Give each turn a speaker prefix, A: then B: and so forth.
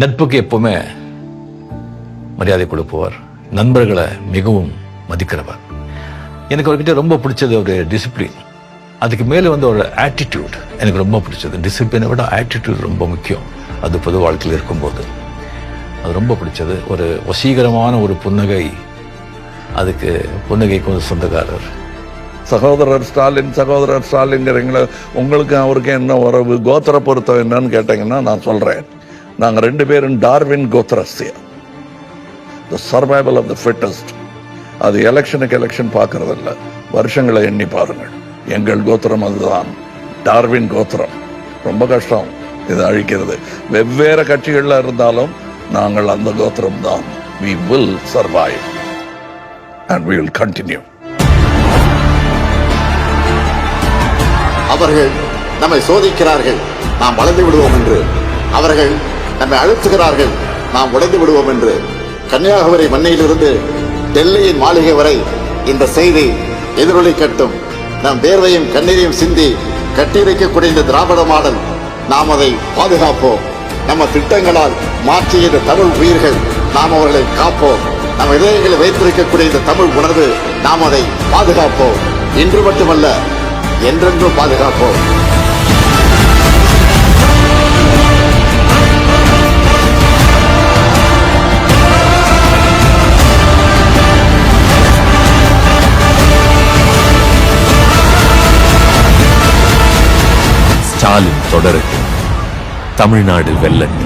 A: நட்புக்கு எப்பவுமே மரியாதை கொடுப்பவர், நண்பர்களை மிகவும் மதிக்கிறவர். எனக்கு அவர்கிட்ட ரொம்ப பிடிச்சது ஒரு டிசிப்ளின், அதுக்கு மேலே வந்து ஒரு ஆட்டிடியூட் எனக்கு ரொம்ப பிடிச்சது. டிசிப்ளினை விட ஆட்டிடியூட் ரொம்ப முக்கியம். அது பொது வாழ்க்கையில் இருக்கும்போது அது ரொம்ப பிடிச்சது. ஒரு வசீகரமான ஒரு புன்னகை, அதுக்கு புன்னகைக்கு ஒரு சொந்தக்காரர்.
B: சகோதரர் ஸ்டாலின்ங்கிறீங்களா, உங்களுக்கு அவருக்கு என்ன உறவு, கோத்திர பொருத்தம் என்னன்னு கேட்டீங்கன்னா நான் சொல்றேன். நாங்கள் 2 பேரும் டார்வின் கோத்திரஸ்திய, the survival of the fittest. அது எலெக்ஷன் பார்க்கறதில்ல, வருஷங்களை எண்ணி பாருங்கள். எங்கள் கோத்திரம் அதுதான், டார்வின் கோத்திரம். ரொம்ப கஷ்டம் இதை அழிக்கிறது. வெவ்வேறு கட்சிகளில் இருந்தாலும் நாங்கள் அந்த கோத்திரம் தான். We will survive and we will continue.
C: அவர்கள் நம்மை சோதிக்கிறார்கள், நாம் வளர்ந்து விடுவோம் என்று. அவர்கள் நம்மை அழுத்துகிறார்கள், நாம் உடைந்து விடுவோம் என்று. கன்னியாகுமரி மண்ணையிலிருந்து டெல்லியின் மாளிகை வரை இந்த செய்தி எதிரொலிக்கட்டும். நம் வேர்வையும் கண்ணீரையும் சிந்தி கட்டியிருக்கக்கூடிய இந்த திராவிட மாடல், நாம் அதை பாதுகாப்போம். நம்ம திட்டங்களால் மாற்றிய இந்த தமிழ் உயிர்கள், நாம் அவர்களை காப்போம். நம் இதயங்களை வைத்திருக்கக்கூடிய இந்த தமிழ் உணர்வு, நாம் அதை பாதுகாப்போம். இன்று மட்டுமல்ல, என்றென்றும் பாதுகாப்போம்.
D: ஸ்டாலின் தொடரட்டும், தமிழ்நாடு வெல்லட்டும்.